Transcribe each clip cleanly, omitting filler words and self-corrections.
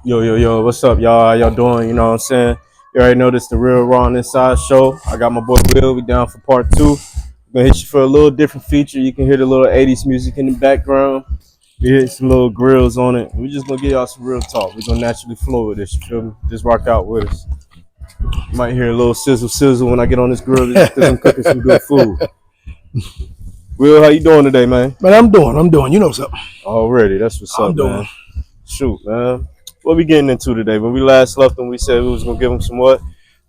Yo, yo, yo, what's up, y'all? How y'all doing? You know what I'm saying? You already know this the Real Raw on Inside show. I got my boy Will. We down for part two. Gonna hit you for a little different feature. You can hear the little 80s music in the background. We hit some little grills on it. We just gonna give y'all some real talk. We're gonna naturally flow with this, you feel me? Just rock out with us. You might hear a little sizzle when I get on this grill because I'm cooking some good food. Will, how you doing today, man? Man, I'm doing. You know something. Already, that's what's up, I'm doing. man. Shoot, man. What we getting into today? When we last left them, we said we was gonna give them some what?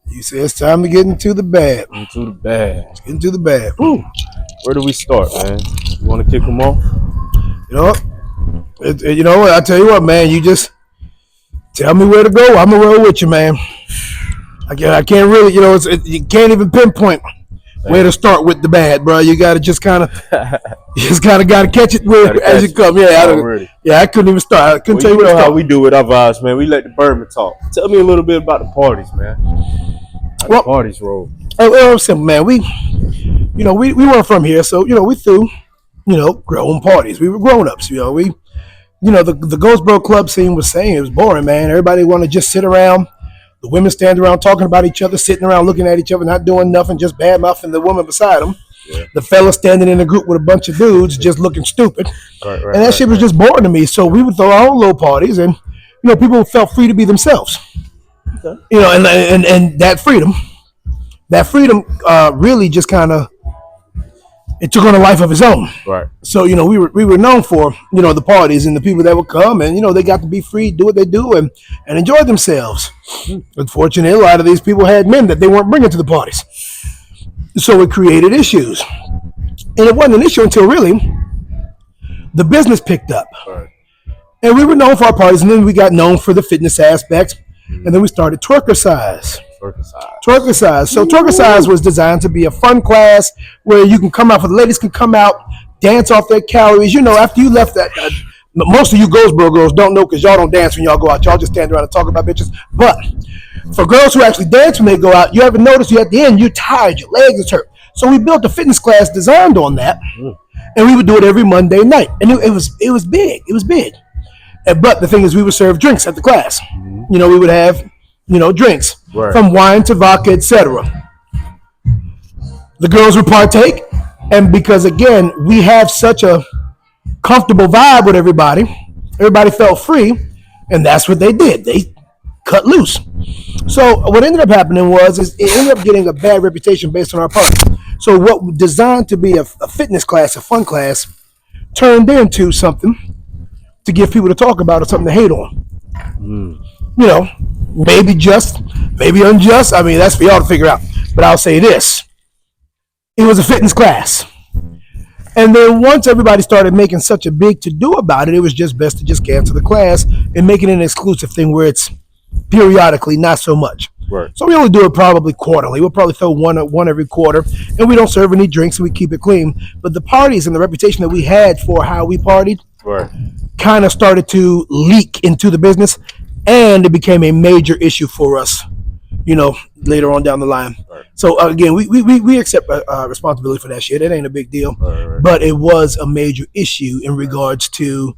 You say it's time to get into the bad. Into the bag. Let's get into the bad. Where do we start, man? You want to kick them off? You know, you know what? I tell you what, man. You just tell me where to go. I'm gonna roll with you, man. I can't really, you know, you can't even pinpoint where to start with the bad, bro. You gotta just kind of, gotta catch it as you come. Yeah, I couldn't even start. I couldn't tell you how we do with our vibes, man. We let the bourbon talk. Tell me a little bit about the parties, man. How the parties roll. Well, simple, man. We weren't from here, so we threw, grown parties. We were grown ups. The Goldsboro club scene was saying it was boring, man. Everybody wanted to just sit around. The women stand around talking about each other, sitting around looking at each other, not doing nothing, just bad mouthing the woman beside them. Yeah. The fella standing in a group with a bunch of dudes just looking stupid. And that shit was just boring to me. So we would throw our own little parties, and people felt free to be themselves. Okay. And that freedom really just kind of it took on a life of its own. Right. So we were known for the parties and the people that would come, and they got to be free, do what they do, and enjoy themselves. Unfortunately, a lot of these people had men that they weren't bringing to the parties, so it created issues. And it wasn't an issue until really the business picked up. Right. And we were known for our parties, and then we got known for the fitness aspects, and then we started Twerkercise. Twerkercise. So Twerkercise was designed to be a fun class where you can come out, for the ladies can come out, dance off their calories. After you left that, most of you Goldsboro girls don't know because y'all don't dance when y'all go out. Y'all just stand around and talk about bitches. But for girls who actually dance when they go out, you ever notice you at the end, you're tired, your legs is hurt. So we built a fitness class designed on that, and we would do it every Monday night. And it was big. It was big. But the thing is, we would serve drinks at the class. We would have drinks, right, from wine to vodka, etc. The girls would partake, and because again we have such a comfortable vibe with everybody felt free, and that's what they did. They cut loose. So what ended up happening was it ended up getting a bad reputation based on our party. So what was designed to be a fitness class, a fun class, turned into something to give people to talk about or something to hate on. Maybe just, maybe unjust. I mean, that's for y'all to figure out. But I'll say this. It was a fitness class. And then once everybody started making such a big to-do about it, it was just best to just cancel the class and make it an exclusive thing where it's periodically, not so much. Right. So we only do it probably quarterly. We'll probably throw one every quarter. And we don't serve any drinks, and we keep it clean. But the parties and the reputation that we had for how we partied, right, kind of started to leak into the business. And it became a major issue for us, later on down the line. Right. So again, we accept responsibility for that shit. It ain't a big deal, right. But it was a major issue in regards to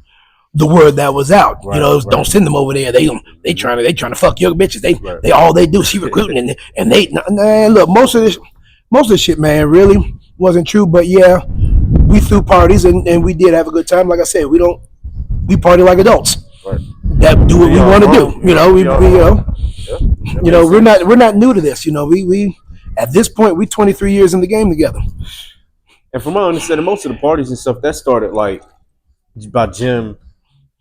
the word that was out. Right. Don't send them over there. They trying to fuck your bitches. They all they do. She recruiting and they look, most of this shit, man, really wasn't true. But yeah, we threw parties and we did have a good time. Like I said, we party like adults. Right. That do what we want to do. We're not new to this. We at this point we 23 years in the game together. And from my understanding, most of the parties and stuff that started like by gym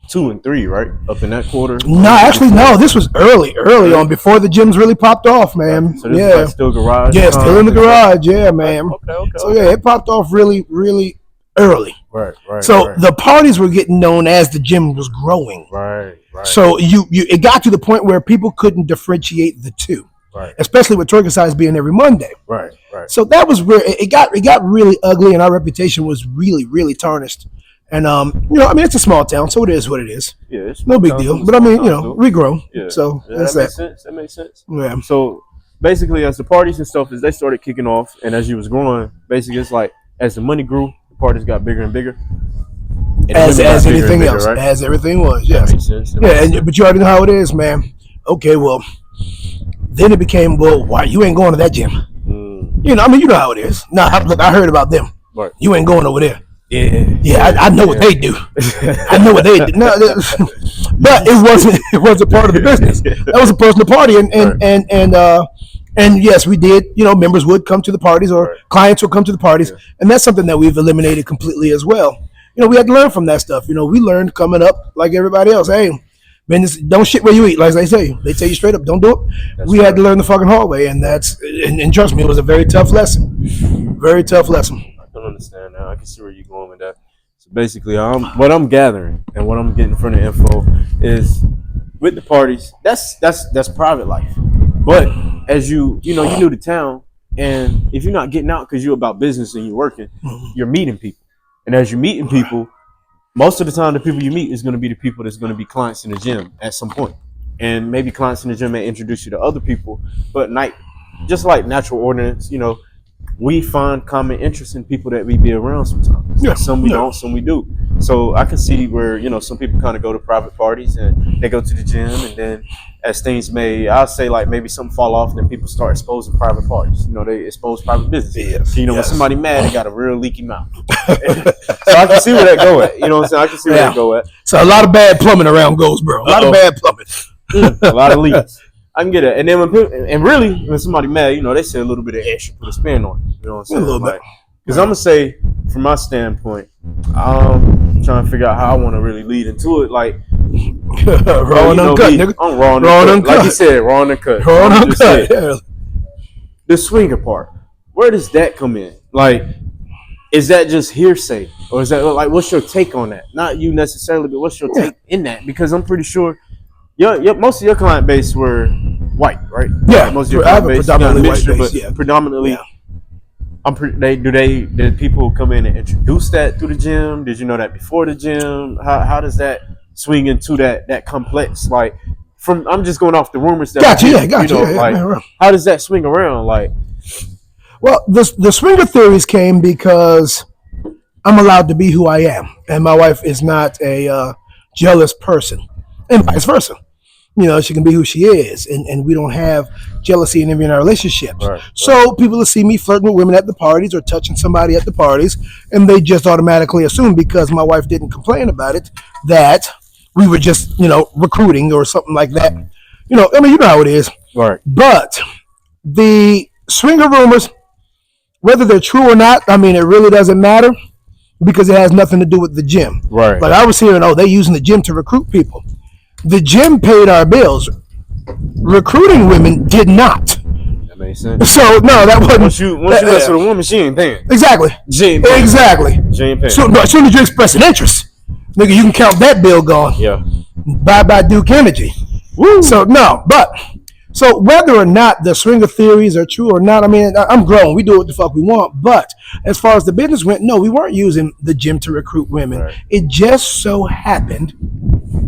2 and 3, right? Up in that quarter. No. This was early on before the gyms really popped off, man. Right. So this is like still garage. Yeah, still in the garage. Yeah, man. Okay. So yeah, it popped off really, really early. Right. So the parties were getting known as the gym was growing. Right. So it got to the point where people couldn't differentiate the two. Right. Especially with Twerkercise being every Monday. Right. So that was where it got really ugly, and our reputation was really, really tarnished. And it's a small town, so it is what it is. Yeah, it's no big deal. But we grow. Yeah. So that's that. That makes sense. Yeah. So basically, as the parties and stuff, as they started kicking off, and as you was growing, basically it's like as the money grew, the parties got bigger and bigger. And the as women got bigger and anything bigger, else, right? as everything was. That Yes. makes sense. That Yeah, makes sense. but you already know how it is, man. Okay, well, then it became, well, why you ain't going to that gym? You know, I mean, you know how it is. Now, look, I heard about them. Right. You ain't going over there. Yeah. Yeah, I know what they do. I know what they do. No, but it wasn't part of the business. That was a personal party, and yes, we did. You know, members would come to the parties, or clients would come to the parties, and that's something that we've eliminated completely as well. You know, we had to learn from that stuff. You know, we learned coming up like everybody else. Hey, man, don't shit where you eat, like they say. They tell you straight up, don't do it. We had to learn the fucking hard way, and and trust me, it was a very tough lesson. Very tough lesson. I don't understand now. I can see where you're going with that. So basically, what I'm gathering and what I'm getting from the info is with the parties. That's private life. But as you new to town, and if you're not getting out because you're about business and you're working, you're meeting people. And as you're meeting people, most of the time the people you meet is going to be the people that's going to be clients in the gym at some point. And maybe clients in the gym may introduce you to other people, but just like natural ordinance, you know, we find common interest in people that we be around sometimes. Yeah. Some we don't, some we do. So I can see where, you know, some people kind of go to private parties and they go to the gym, and then as things I'll say like maybe something fall off, and then people start exposing private parties. You know, they expose private business. Yes. So, you know, Yes. when somebody mad, they got a real leaky mouth. So I can see where that go at. You know what I'm saying? I can see where that go at. So a lot of bad plumbing around Goldsboro. A lot of bad plumbing. A lot of leaks. I can get it. And then when somebody mad, you know, they say a little bit of extra, put a spin on it. You know what I'm saying? A little bit. Because I'm going to say, from my standpoint, I'm trying to figure out how I want to really lead into it. Like, raw and uncut, nigga. I'm raw and Raw and uncut. uncut. Like you said, raw and uncut. Raw and I'm just uncut. saying, Yeah. the swinger part, where does that come in? Like, is that just hearsay? Or is that, like, what's your take on that? Not you necessarily, but what's your take in that? Because I'm pretty sure most of your client base were white, right? Yeah, Like most of your I have client a base, you got predominantly mixture, white base, but yeah. predominantly. Yeah. Did people come in and introduce that through the gym? Did you know that before the gym? How does that swing into that complex? Like, I'm just going off the rumors that Gotcha, you gotcha. know, Yeah, like, right. how does that swing around? Like, Well, the swinger theories came because I'm allowed to be who I am, and my wife is not a jealous person, and vice versa. You know, she can be who she is, and we don't have jealousy and envy in our relationships. Right. So people will see me flirting with women at the parties or touching somebody at the parties, and they just automatically assume, because my wife didn't complain about it, that we were just, you know, recruiting or something like that. You know, I mean, you know how it is. right, But the swinger rumors, whether they're true or not, I mean, it really doesn't matter, because it has nothing to do with the gym. right. Like I was hearing, they're using the gym to recruit people. The gym paid our bills. Recruiting women did not. That makes sense. So no, that wasn't. Once you mess with a woman, she ain't paying. Exactly. She ain't paying. Exactly. She ain't paying. So no, as soon as you express an interest, nigga, you can count that bill gone. Yeah. Bye Duke Energy. Woo. So no, but so whether or not the swinger theories are true or not, I mean, I'm grown. We do what the fuck we want. But as far as the business went, no, we weren't using the gym to recruit women. Right. It just so happened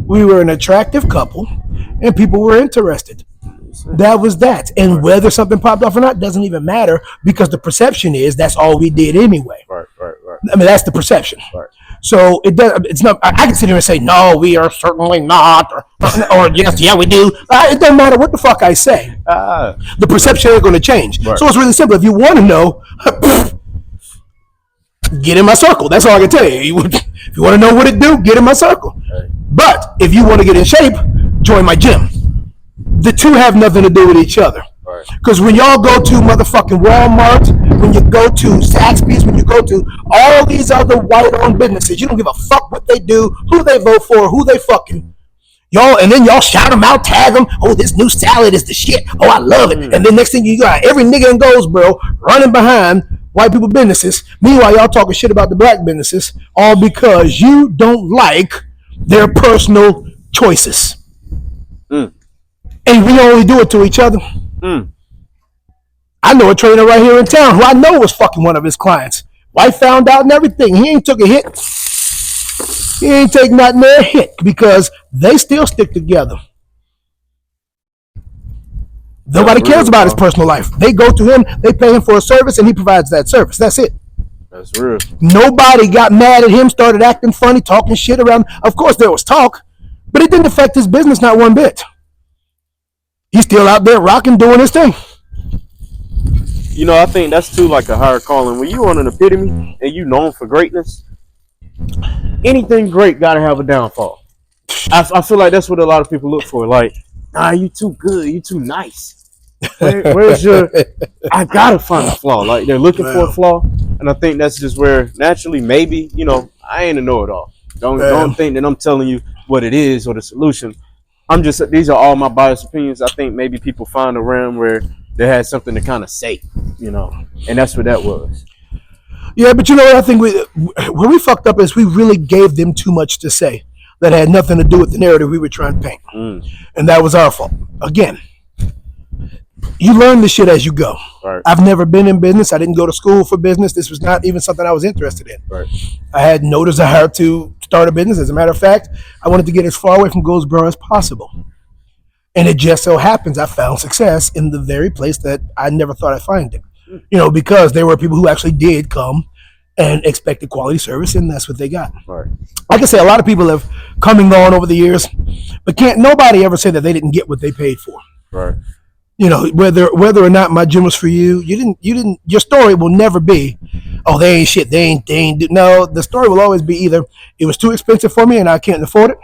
we were an attractive couple and people were interested. That was that. And whether something popped off or not doesn't even matter, because the perception is that's all we did anyway. Right. I mean, that's the perception. Right. So it does. It's not. I can sit here and say no, we are certainly not, or yes, yeah, we do. It doesn't matter what the fuck I say. The perception ain't going to change. Right. So it's really simple. If you want to know, get in my circle. That's all I can tell you. If you want to know what it do, get in my circle. Right. But if you want to get in shape, join my gym. The two have nothing to do with each other. Right. Because when y'all go to motherfucking Walmart, when you go to Zaxby's, when you go to all these other white-owned businesses, you don't give a fuck what they do, who they vote for, who they fucking. Y'all, and then y'all shout them out, tag them. Oh, this new salad is the shit. Oh, I love it. And then next thing you got every nigga in Goldsboro running behind white people businesses. Meanwhile, y'all talking shit about the black businesses, all because you don't like their personal choices. And we only do it to each other. I know a trainer right here in town who I know was fucking one of his clients. Wife found out and everything. He ain't took a hit. He ain't take not near a hit because they still stick together. Nobody cares about his personal life. They go to him, they pay him for a service, and he provides that service. That's it. That's real. Nobody got mad at him, started acting funny, talking shit around. Of course, there was talk, but it didn't affect his business not one bit. He's still out there rocking, doing his thing. You know, I think that's too like a higher calling. When you on an epitome and you known for greatness, anything great gotta have a downfall. I feel like that's what a lot of people look for. Like, nah, you too good, you too nice. Where's your? I gotta find a flaw. Like they're looking for a flaw, and I think that's just where naturally, maybe I ain't a know-it-all. Don't think that I'm telling you what it is or the solution. I'm just these are all my biased opinions. I think maybe people find a realm where they had something to kind of say, and that's what that was. Yeah, but you know what I think where we fucked up is we really gave them too much to say that had nothing to do with the narrative we were trying to paint, and that was our fault. Again. You learn this shit as you go. Right. I've never been in business. I didn't go to school for business. This was not even something I was interested in. Right. I had no desire to start a business. As a matter of fact, I wanted to get as far away from Goldsboro as possible. And it just so happens I found success in the very place that I never thought I'd find it. Because there were people who actually did come and expected quality service, and that's what they got. Right. Like I say, a lot of people have come and gone over the years, but can't nobody ever say that they didn't get what they paid for. Right. Whether or not my gym was for you, your story will never be, oh, they ain't shit, they ain't. No, the story will always be either it was too expensive for me and I can't afford it.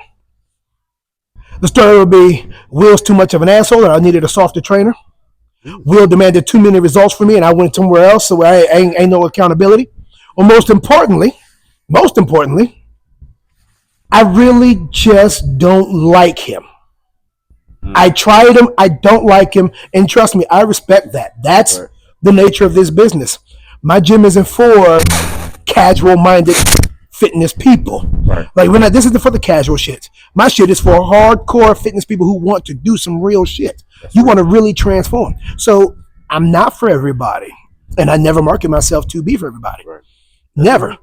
The story will be Will's too much of an asshole and I needed a softer trainer. Will demanded too many results from me and I went somewhere else, so I ain't no accountability. Or most importantly, I really just don't like him. I tried him. I don't like him. And trust me, I respect that. That's the nature of this business. My gym isn't for casual-minded fitness people. Right. Like this isn't for the casual shit. My shit is for hardcore fitness people who want to do some real shit. You want to really transform. So I'm not for everybody. And I never market myself to be for everybody. Right. Never.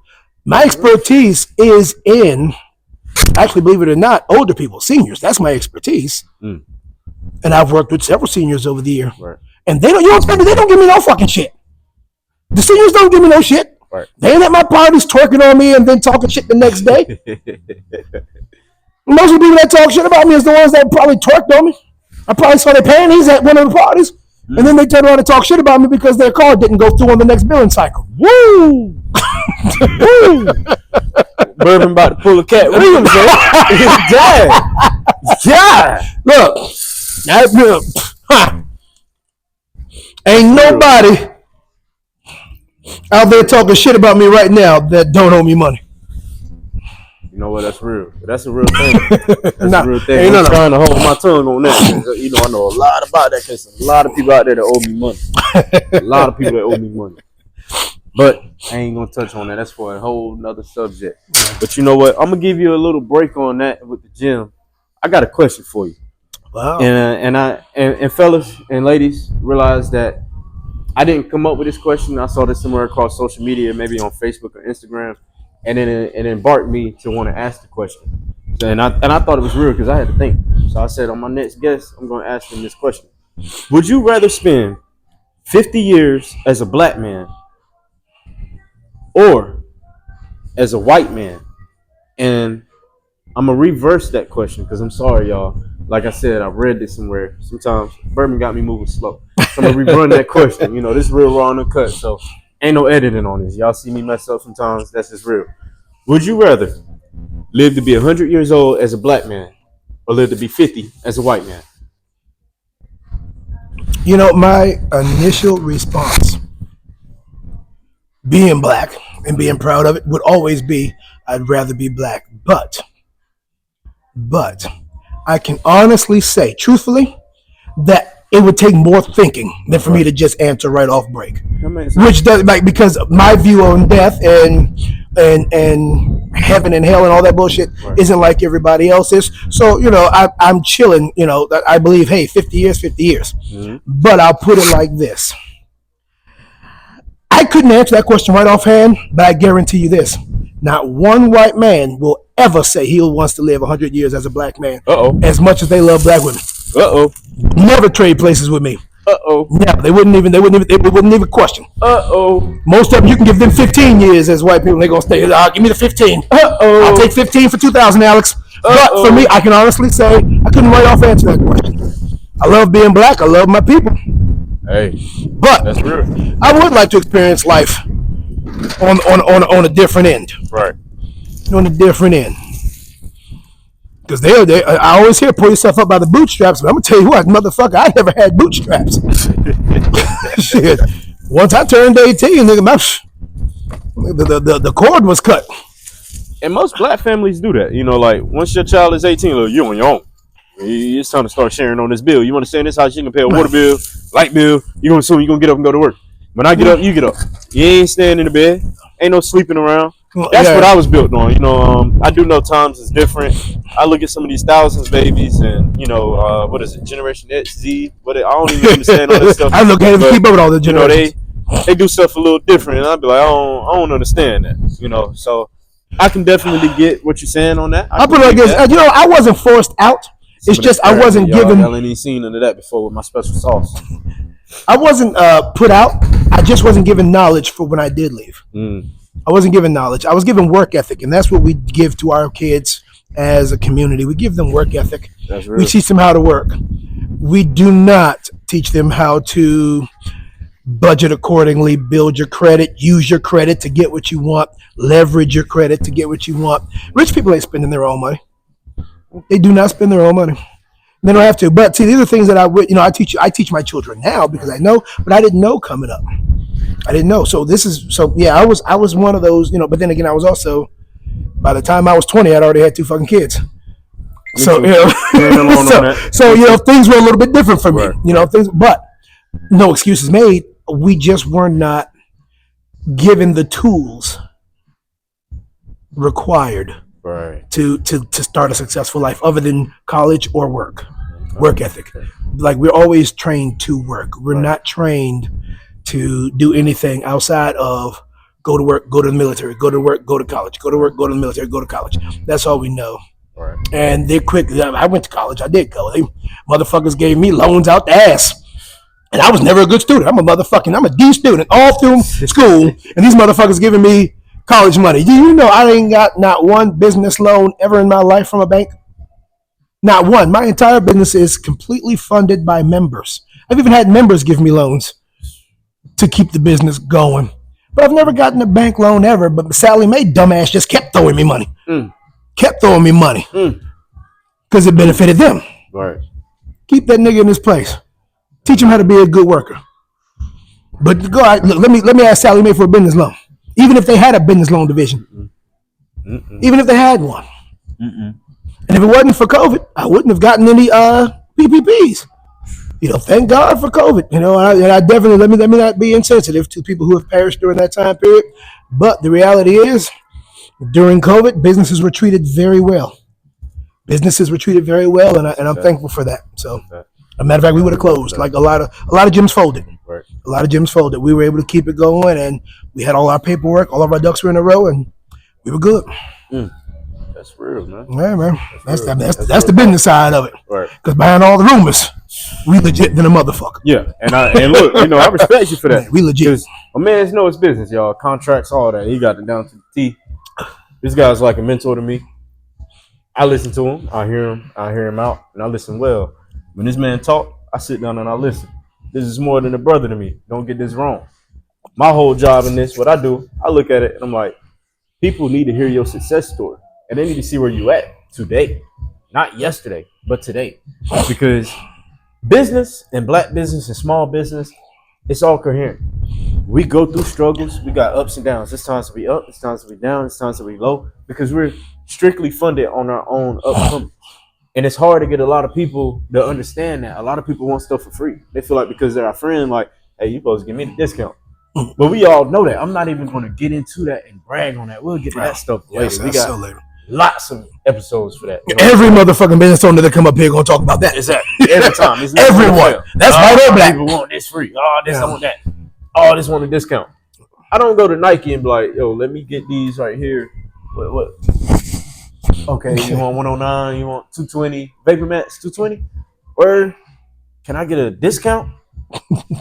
My expertise is in, actually, believe it or not, older people, seniors. That's my expertise. And I've worked with several seniors over the year. Right. And they don't give me no fucking shit. The seniors don't give me no shit. Right. They ain't at my parties twerking on me and then talking shit the next day. Most of the people that talk shit about me is the ones that probably twerked on me. I probably saw their panties at one of the parties. And then they turn around and talk shit about me because their car didn't go through on the next billing cycle. Woo! Woo! Bourbon about to pull a Cat Williams, Yeah. Look, ain't nobody out there talking shit about me right now that don't owe me money. You know what? That's real. That's a real thing. That's a real thing. I'm trying to hold my tongue on that. I know a lot about that because there's a lot of people out there that owe me money. A lot of people that owe me money. But I ain't gonna touch on that. That's for a whole nother subject. But you know what? I'm gonna give you a little break on that with the gym. I got a question for you. Wow. And fellas and ladies, realize that I didn't come up with this question. I saw this somewhere across social media, maybe on Facebook or Instagram, and then it embarked me to want to ask the question. And I thought it was real because I had to think. So I said, on my next guest, I'm going to ask them this question: would you rather spend 50 years as a black man or as a white man? And I'm going to reverse that question because I'm sorry, y'all. Like I said, I read this somewhere. Sometimes bourbon got me moving slow. So I'm going to rerun that question. This is real raw and uncut, so ain't no editing on this. Y'all see me mess up sometimes. That's just real. Would you rather live to be 100 years old as a black man or live to be 50 as a white man? My initial response, being black and being proud of it, would always be, I'd rather be black. But I can honestly say, truthfully, that it would take more thinking than for me to just answer right off break. Which does, because my view on death and heaven and hell and all that bullshit isn't like everybody else's. So, I'm chilling, I believe, hey, 50 years, 50 years. Mm-hmm. But I'll put it like this. I couldn't answer that question right offhand, but I guarantee you this. Not one white man will ever say he wants to live 100 years as a black man. As much as they love black women. Never trade places with me. Uh-oh. Yeah, they wouldn't even question. Uh-oh. Most of them, you can give them 15 years as white people. They're going to stay, give me the 15. Uh-oh. I'll take 15 for 2,000, Alex. But for me, I can honestly say, I couldn't right off answer that question. I love being black. I love my people. Hey, but that's real. I would like to experience life on a different end. Right. On a different end. Because I always hear pull yourself up by the bootstraps, but I'm gonna tell you what, motherfucker, I never had bootstraps. Shit. Once I turned 18, nigga, the cord was cut. And most black families do that. You know, like once your child is 18, look, you on your own. It's time to start sharing on this bill. You want to stay in this house, you can pay a water bill, light bill. You gonna assume you gonna get up and go to work. When I get up, you get up. You ain't staying in the bed. Ain't no sleeping around. That's what I was built on. You know, I do know times is different. I look at some of these thousands babies, and you know, what is it, Generation X, Z? I don't even understand all this stuff. I look at it, keep up with all the generations. You know, they do stuff a little different, and I'd be like, I don't understand that. You know, so I can definitely get what you're saying on that. I put it like this. You know, I wasn't forced out. It's just I wasn't given. Y'all ain't seen none of that before with my special sauce. I wasn't put out. I just wasn't given knowledge for when I did leave. I wasn't given knowledge. I was given work ethic, and that's what we give to our kids as a community. We give them work ethic. That's real. We teach them how to work. We do not teach them how to budget accordingly, build your credit, use your credit to get what you want, leverage your credit to get what you want. Rich people ain't spending their own money. They do not spend their own money. They don't have to. But see, these are things that I teach my children now because I know, but I didn't know coming up. I didn't know. So I was one of those, but then again, I was also, by the time I was 20, I'd already had 2 fucking kids. So things were a little bit different for me, but no excuses made. We just were not given the tools required to start a successful life other than college or work ethic. Like we're always trained to work. We're not trained to do anything outside of go to work, go to the military, go to work, go to college, go to work, go to the military, go to college. That's all we know. Right. And they're quick. I went to college. I did go. They motherfuckers gave me loans out the ass. And I was never a good student. I'm a D student all through school. And these motherfuckers giving me college money. Do you know I ain't got not one business loan ever in my life from a bank? Not one. My entire business is completely funded by members. I've even had members give me loans to keep the business going. But I've never gotten a bank loan ever. But Sally Mae, dumbass, just kept throwing me money. Kept throwing me money. Because it benefited them. Right. Keep that nigga in his place. Teach him how to be a good worker. But go ahead, look, let me ask Sally Mae for a business loan. Even if they had a business loan division. Even if they had one. And if it wasn't for COVID, I wouldn't have gotten any PPPs. Thank God for COVID. And I definitely let me not be insensitive to people who have perished during that time period. But the reality is, during COVID, businesses were treated very well. And I'm thankful for that. So, as a matter of fact, we would have closed. Like a lot of gyms folded. Right. A lot of gyms folded. We were able to keep it going, and we had all our paperwork, all of our ducks were in a row, and we were good. That's real, man. Yeah, man. That's the business side of it. Right. Because behind all the rumors, we legit than a motherfucker. Yeah, and look, I respect you for that. Man, we legit. A man's know his business, y'all. Contracts, all that. He got it down to the T. This guy's like a mentor to me. I listen to him. I hear him out, and I listen well. When this man talk, I sit down and I listen. This is more than a brother to me. Don't get this wrong. My whole job in this, what I do, I look at it and I'm like, people need to hear your success story. And they need to see where you at today. Not yesterday, but today. Because business and black business and small business, it's all coherent. We go through struggles. We got ups and downs. It's times to be up. It's times to be down. It's times to be low. Because we're strictly funded on our own upcoming. And it's hard to get a lot of people to understand that. A lot of people want stuff for free. They feel like because they're our friend, like, hey, you supposed to give me the discount. But we all know that. I'm not even going to get into that and brag on that. We'll get to that stuff later. We got lots of episodes for that. Every motherfucking business owner that come up here going to talk about that. Exactly. Every time. Everyone. That's why they're black. People want this free. Oh, this, I want that. Oh, this want a discount. I don't go to Nike and be like, yo, let me get these right here. What? Okay, you want 109, you want 220, Vapor Max 220? Or can I get a discount?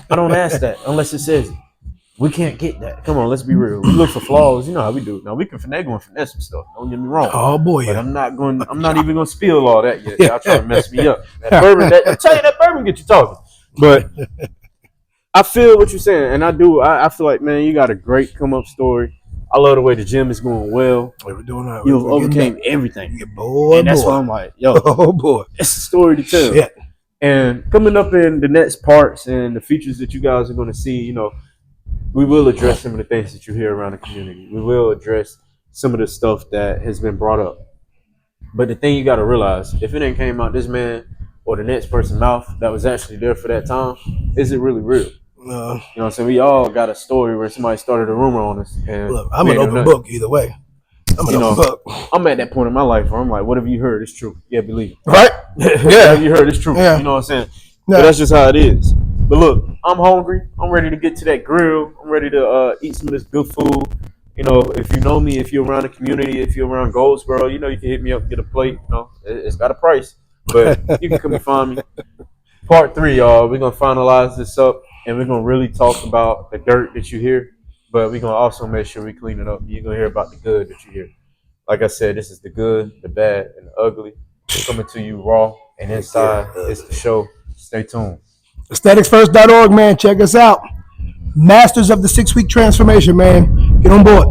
I don't ask that unless it says it. We can't get that. Come on, let's be real. We look for flaws. You know how we do. Now we can finagle and finesse some stuff. Don't get me wrong. Oh boy, But yeah. I'm not even gonna spill all that yet. Y'all trying to mess me up. That bourbon, I'm telling you, that bourbon get you talking. But I feel what you're saying, and I do. I feel like, man, you got a great come up story. I love the way the gym is going well. We're doing all right. You've overcame everything. Yeah, boy, And that's boy. why I'm like, yo, Oh boy. it's a story to tell. Shit. And coming up in the next parts and the features that you guys are going to see, you know, we will address some of the things that you hear around the community. We will address some of the stuff that has been brought up. But the thing you got to realize, if it ain't came out this man or the next person's mouth that was actually there for that time, is it really real? You know what I'm saying? We all got a story where somebody started a rumor on us. And Look, I'm we an ain't open know book either way. I'm an open book. I'm at that point in my life where I'm like, whatever you heard is true. Yeah, believe it. Right? Whatever you heard is true. Yeah. You know what I'm saying? Yeah. But that's just how it is. But look, I'm hungry. I'm ready to get to that grill. I'm ready to eat some of this good food. You know, if you know me, if you're around the community, if you're around Goldsboro, you know, you can hit me up, get a plate. You know, it's got a price, but you can come and find me. Part 3, y'all. We're gonna finalize this up, and we're gonna really talk about the dirt that you hear, but we're gonna also make sure we clean it up. You're gonna hear about the good that you hear. Like I said, this is the good, the bad, and the ugly coming to you raw and inside. It's the show. Stay tuned. Aestheticsfirst.org, man. Check us out. Masters of the 6-week transformation, man. Get on board.